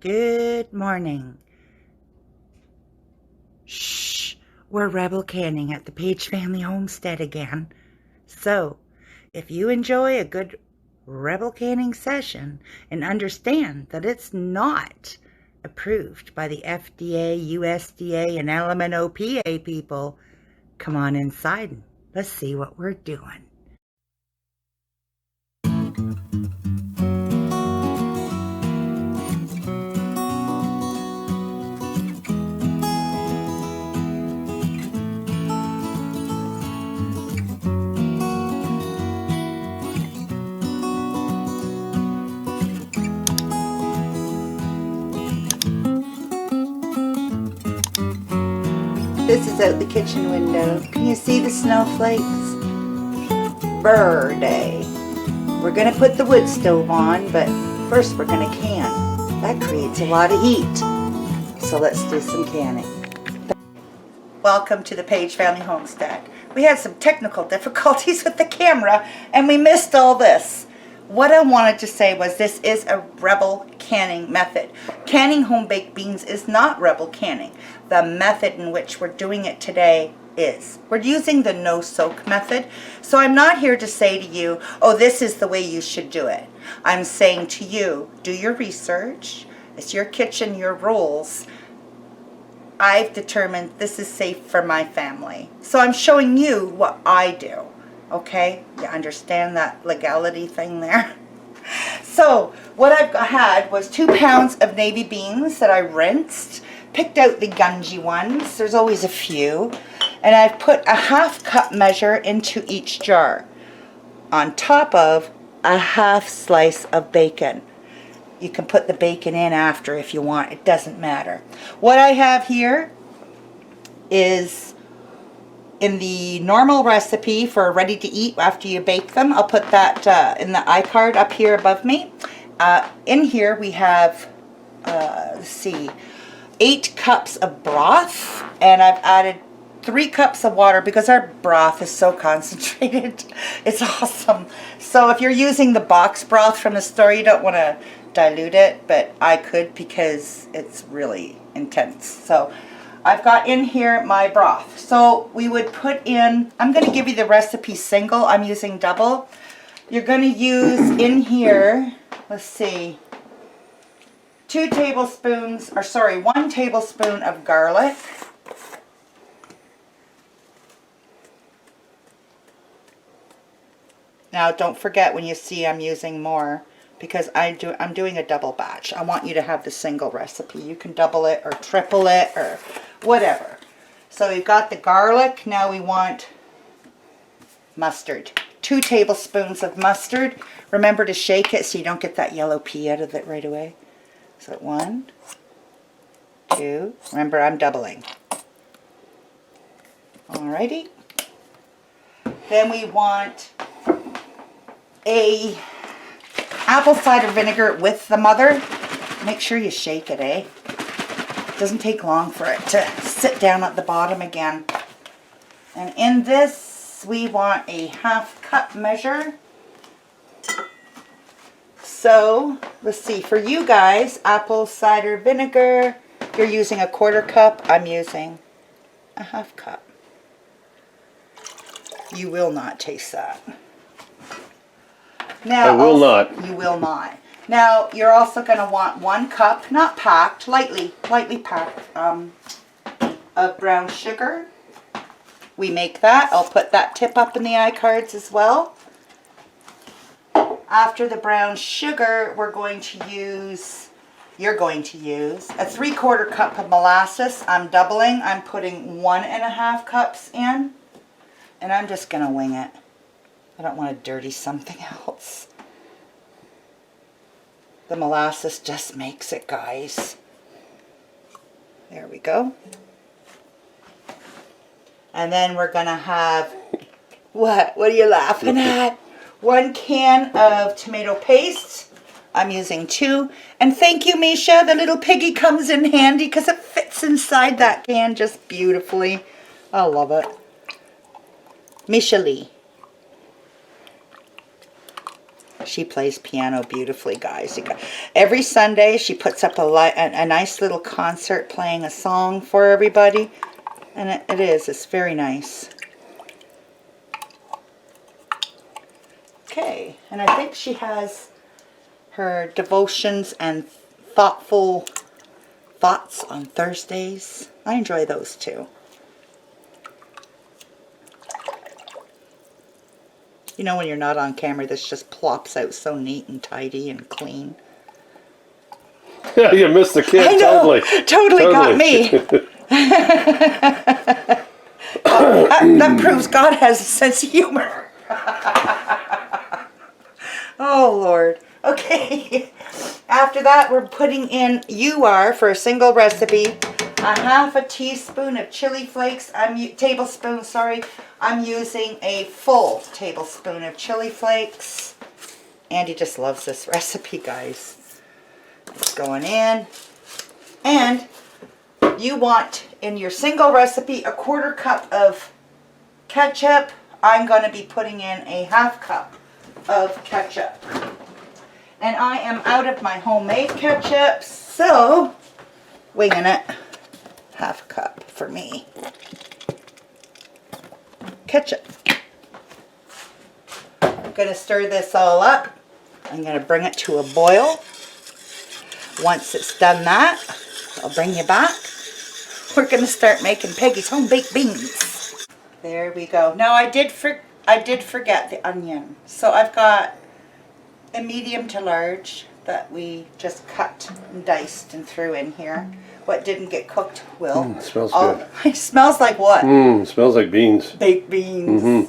Good morning. Shh, we're rebel canning at the Paige family homestead again. So, if you enjoy a good rebel canning session and understand that it's not approved by the FDA, USDA, and LMNOPA people, come on inside and let's see what we're doing. This is out the kitchen window. Can you see the snowflakes? Burr day. We're gonna put the wood stove on, but first we're gonna can. That creates a lot of heat. So let's do some canning. Welcome to the Paige family homestead. We had some technical difficulties with the camera and we missed all this. What I wanted to say was this is a rebel canning method. Canning home baked beans is not rebel canning. The method in which we're doing it today is. We're using the no soak method. So I'm not here to say to you, oh, this is the way you should do it. I'm saying to you, do your research. It's your kitchen, your rules. I've determined this is safe for my family. So I'm showing you what I do. Okay, you understand that legality thing there? So what I've had was 2 pounds of navy beans that I rinsed, picked out the gungy ones. There's always a few. And I've put a 1/2 cup measure into each jar on top of a 1/2 slice of bacon. You can put the bacon in after if you want. It doesn't matter. What I have here is in the normal recipe for ready to eat after you bake them. I'll put that in the iCard up here above me. In here we have, let's see, 8 cups of broth, and I've added 3 cups of water because our broth is so concentrated. It's awesome. So if you're using the box broth from the store, you don't want to dilute it, but I could because it's really intense. So I've got in here my broth. So we would put in, I'm going to give you the recipe single, I'm using double. You're going to use in here, let's see, 1 tablespoon of garlic. Now don't forget when you see I'm using more, because I'm doing a double batch. I want you to have the single recipe. You can double it or triple it or whatever. So we've got the garlic. Now we want mustard. 2 tablespoons of mustard. Remember to shake it so you don't get that yellow pea out of it right away. So 1, 2. Remember, I'm doubling. Alrighty. Then we want a apple cider vinegar with the mother. Make sure you shake it, eh? It doesn't take long for it to sit down at the bottom again. And in this, we want a 1/2 cup measure. So, let's see, for you guys, apple cider vinegar, you're using a 1/4 cup. I'm using a 1/2 cup. You will not taste that. Now, I will not. You will not. Now, you're also going to want 1 cup, not packed, lightly packed, of brown sugar. We make that. I'll put that tip up in the iCards as well. After the brown sugar, you're going to use a 3/4 cup of molasses. I'm doubling. I'm putting 1.5 cups in, and I'm just going to wing it. I don't want to dirty something else. The molasses just makes it, guys. There we go. And then we're going to have, what are you laughing at? 1 can of tomato paste. I'm using 2. And thank you, Misha. The little piggy comes in handy because it fits inside that can just beautifully. I love it. Misha Lee. She plays piano beautifully, guys. Every Sunday, she puts up a nice little concert playing a song for everybody. And it's very nice. Okay, and I think she has her devotions and thoughtful thoughts on Thursdays. I enjoy those too. You know when you're not on camera, this just plops out so neat and tidy and clean. Yeah, you missed the kid. I know, totally got me. that proves God has a sense of humor. Oh, Lord. Okay. After that, we're putting in, for a single recipe, a half a teaspoon of chili flakes. Tablespoon, sorry. I'm using a full tablespoon of chili flakes. Andy just loves this recipe, guys. It's going in. And you want, in your single recipe, a 1/4 cup of ketchup. I'm going to be putting in a 1/2 cup of ketchup. And I am out of my homemade ketchup, so winging it. 1/2 cup for me. Ketchup. I'm going to stir this all up. I'm going to bring it to a boil. Once it's done that, I'll bring you back. We're going to start making Peggy's home baked beans. There we go. Now I did forget the onion. So I've got a medium to large that we just cut and diced and threw in here. What didn't get cooked will. It smells good. It smells like what? It smells like beans. Baked beans.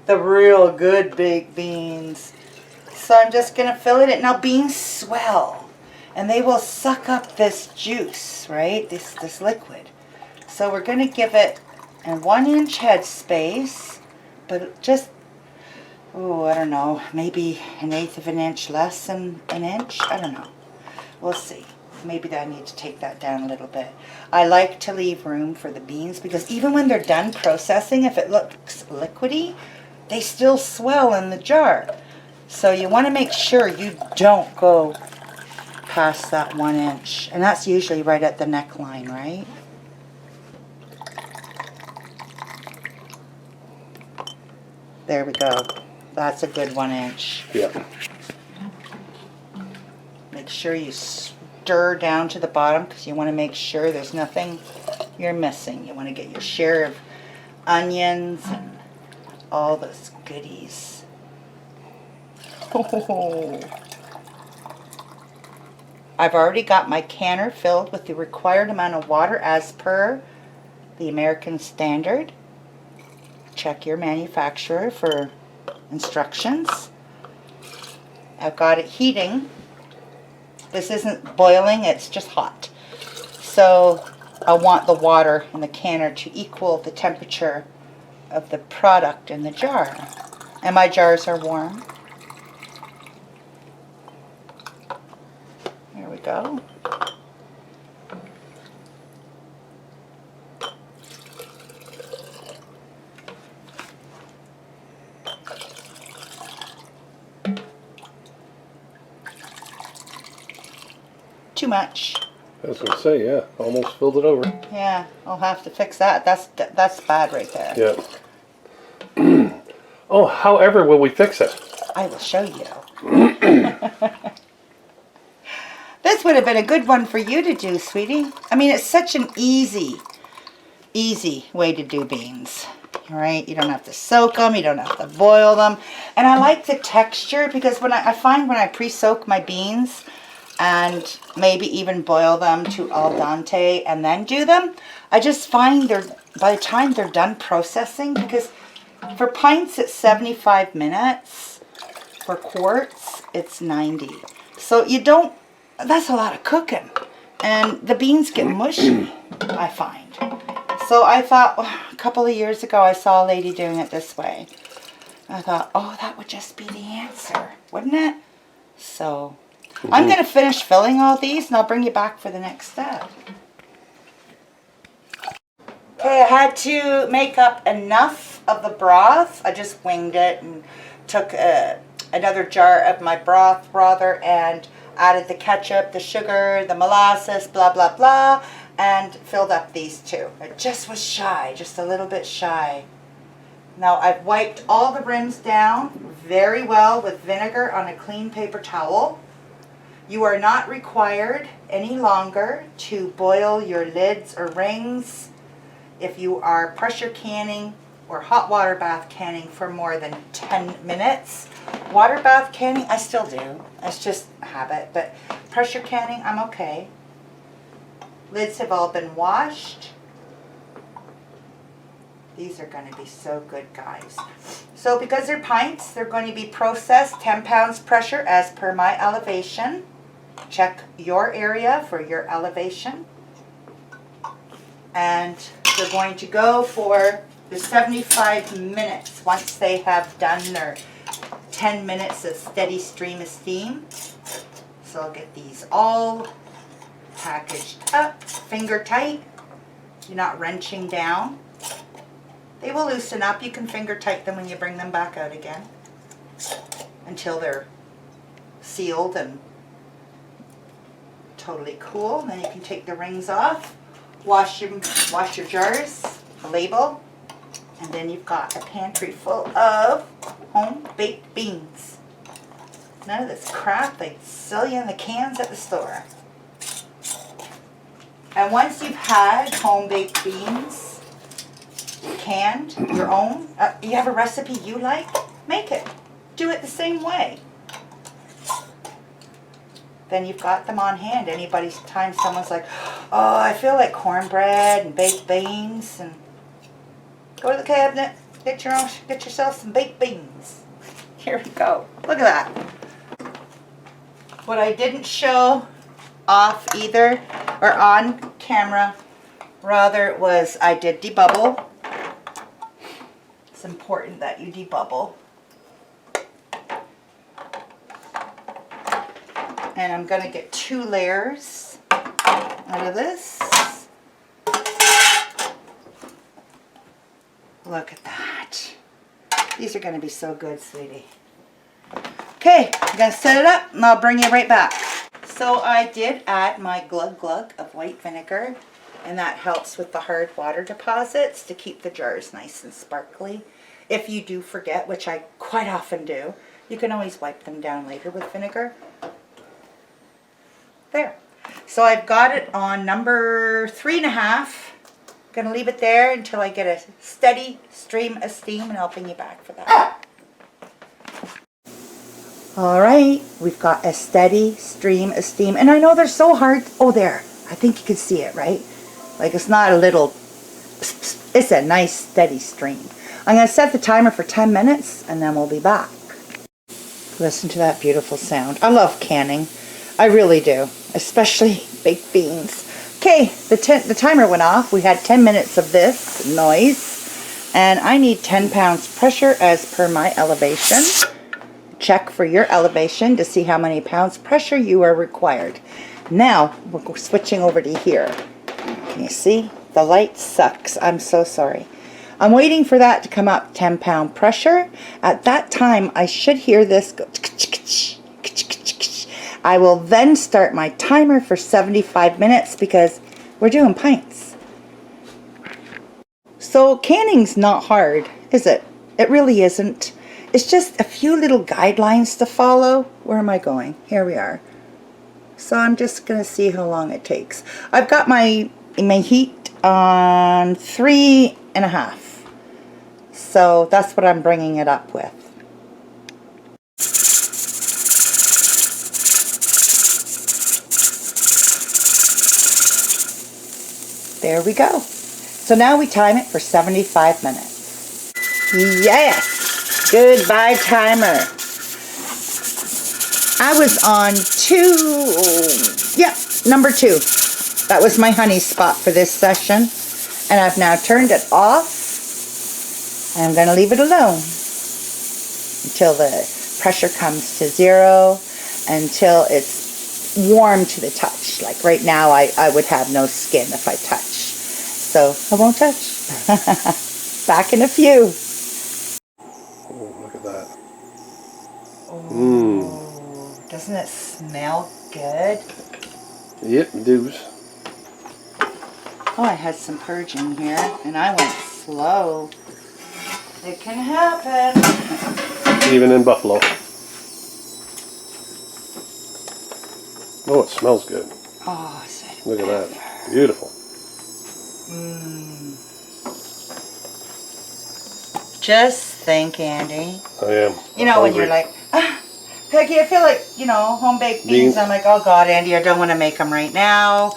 The real good baked beans. So I'm just going to fill it in. Now beans swell and they will suck up this juice, right? This liquid. So we're going to give it a 1-inch head space, but just, I don't know, maybe 1/8 of an inch less than an inch. I don't know. We'll see. Maybe I need to take that down a little bit. I like to leave room for the beans because even when they're done processing, if it looks liquidy, they still swell in the jar. So you want to make sure you don't go past that 1 inch. And that's usually right at the neckline, right? There we go. That's a good 1 inch. Yeah. Make sure you stir down to the bottom because you want to make sure there's nothing you're missing. You want to get your share of onions and all those goodies. Oh. I've already got my canner filled with the required amount of water as per the American standard. Check your manufacturer for instructions. I've got it heating. This isn't boiling, it's just hot. So I want the water in the canner to equal the temperature of the product in the jar. And my jars are warm. There we go. Too much. I was going to say, yeah, almost filled it over. Yeah, I'll have to fix that. That's bad right there. Yeah. Oh, however will we fix it? I will show you. This would have been a good one for you to do, sweetie. I mean, it's such an easy way to do beans. Right? You don't have to soak them. You don't have to boil them. And I like the texture because I find when I pre-soak my beans and maybe even boil them to al dente and then do them, I just find by the time they're done processing, because for pints it's 75 minutes, for quarts it's 90. So that's a lot of cooking. And the beans get mushy, I find. So I thought, a couple of years ago I saw a lady doing it this way. I thought, that would just be the answer, wouldn't it? So I'm going to finish filling all these and I'll bring you back for the next step. Okay, I had to make up enough of the broth. I just winged it and took another jar of my broth rather, and added the ketchup, the sugar, the molasses, blah, blah, blah, and filled up these two. It just was shy, just a little bit shy. Now I've wiped all the rims down very well with vinegar on a clean paper towel. You are not required any longer to boil your lids or rings if you are pressure canning or hot water bath canning for more than 10 minutes. Water bath canning, I still do. It's just a habit, but pressure canning, I'm okay. Lids have all been washed. These are going to be so good, guys. So because they're pints, they're going to be processed 10 pounds pressure as per my elevation. Check your area for your elevation. And they're going to go for the 75 minutes once they have done their 10 minutes of steady stream of steam. So I'll get these all packaged up, finger tight. You're not wrenching down. They will loosen up. You can finger tight them when you bring them back out again until they're sealed and totally cool. Then you can take the rings off, wash your jars, label, and then you've got a pantry full of home-baked beans. None of this crap they sell you in the cans at the store. And once you've had home-baked beans, canned, your own, you have a recipe you like, make it. Do it the same way. Then you've got them on hand. Anybody's time someone's like, oh, I feel like cornbread and baked beans, and go to the cabinet, get yourself some baked beans. Here we go. Look at that. What I didn't show off either, or on camera rather, was I did debubble. It's important that you debubble. And I'm going to get 2 layers out of this. Look at that. These are going to be so good, sweetie. Okay, I'm going to set it up and I'll bring you right back. So I did add my glug glug of white vinegar, and that helps with the hard water deposits to keep the jars nice and sparkly. If you do forget, which I quite often do, you can always wipe them down later with vinegar. There. So I've got it on number 3.5. Gonna leave it there until I get a steady stream of steam, and I'll bring you back for that. All right, we've got a steady stream of steam, and I know they're so hard. Oh, there. I think you can see it, right? Like, it's not a little, it's a nice steady stream. I'm going to set the timer for 10 minutes and then we'll be back. Listen to that beautiful sound. I love canning. I really do. Especially baked beans. Okay, the timer went off. We had 10 minutes of this noise. And I need 10 pounds pressure as per my elevation. Check for your elevation to see how many pounds pressure you are required. Now, we're switching over to here. Can you see? The light sucks. I'm so sorry. I'm waiting for that to come up 10 pound pressure. At that time, I should hear this go. I will then start my timer for 75 minutes because we're doing pints. So canning's not hard, is it? It really isn't. It's just a few little guidelines to follow. Where am I going? Here we are. So I'm just going to see how long it takes. I've got my heat on 3.5. So that's what I'm bringing it up with. There we go. So now we time it for 75 minutes. Yes! Goodbye, timer. I was on number 2. That was my honey spot for this session. And I've now turned it off. I'm going to leave it alone until the pressure comes to 0, until it's warm to the touch. Like right now, I would have no skin if I touch. So I won't touch. Back in a few. Oh, look at that. Oh Doesn't it smell good? Yep, dudes. Oh, I had some purging here, and I went slow. It can happen. Even in Buffalo. Oh, it smells good. Oh, look at that. Beautiful. Just think, Andy. I am. You know, when you're like, Peggy, I feel like, home-baked beans. I'm like, oh, God, Andy, I don't want to make them right now.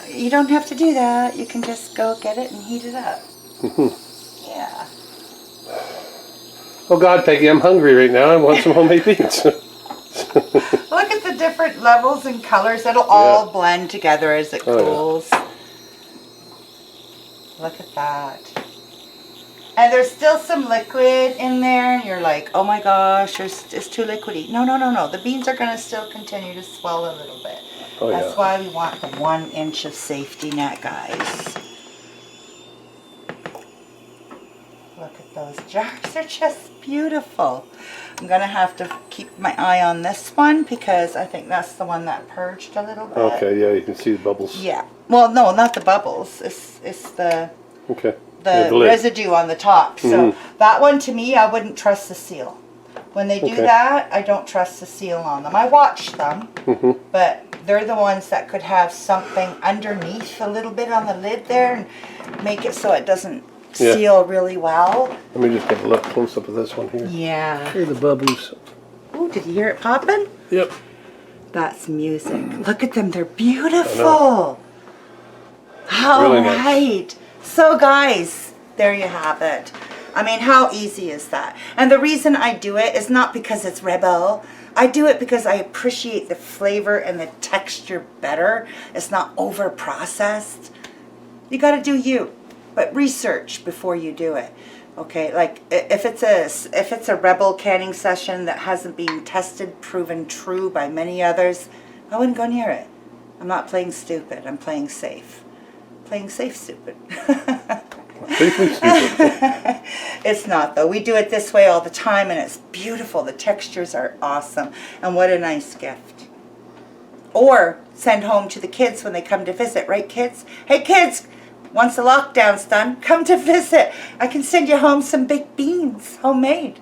You don't have to do that. You can just go get it and heat it up. Yeah. Oh, God, Peggy, I'm hungry right now. I want some homemade beans. Look at the different levels and colors. It'll all blend together as it cools. Yeah. Look at that. And there's still some liquid in there, and you're like, oh my gosh, it's too liquidy. No, no, no, no. The beans are going to still continue to swell a little bit. Oh, That's why we want the 1 inch of safety net, guys. Look at those jars. They're just beautiful. I'm going to have to keep my eye on this one because I think that's the one that purged a little bit. Okay, yeah, you can see the bubbles. Yeah. Well, no, not the bubbles. It's the... Okay. The residue on the top. So that one, to me, I wouldn't trust the seal. When they do that, I don't trust the seal on them. I watch them, but they're the ones that could have something underneath a little bit on the lid there and make it so it doesn't seal really well. Let me just get a look close up of this one here. Yeah. Hear the bubbles. Oh, did you hear it popping? Yep. That's music. Look at them. They're beautiful. All really right. Nice. So guys, there you have it. I mean, how easy is that? And the reason I do it is not because it's rebel. I do it because I appreciate the flavor and the texture better. It's not over processed. You got to do you, but research before you do it. Okay, like if it's a rebel canning session that hasn't been tested, proven true by many others, I wouldn't go near it. I'm not playing stupid. I'm playing safe. Playing safe stupid. Safely stupid. It's not, though. We do it this way all the time, and it's beautiful. The textures are awesome, and what a nice gift. Or send home to the kids when they come to visit, right, kids? Hey, kids, once the lockdown's done, come to visit. I can send you home some baked beans, homemade.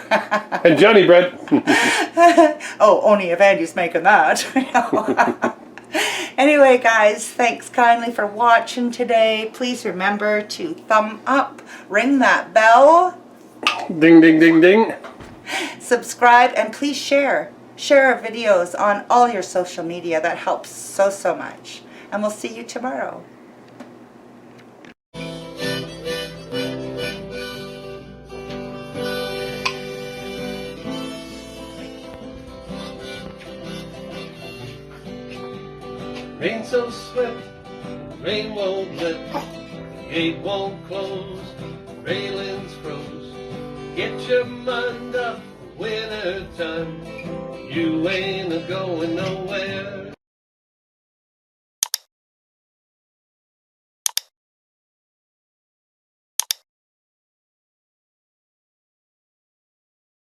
And Johnny bread. Oh, only if Andy's making that. Anyway, guys, thanks kindly for watching today. Please remember to thumb up, ring that bell. Ding, ding, ding, ding. Subscribe, and please share. Share our videos on all your social media. That helps so, so much. And we'll see you tomorrow. Rain so swift, rain won't lift, gate won't close, railings froze. Get your mind up, winter time. You ain't a going nowhere.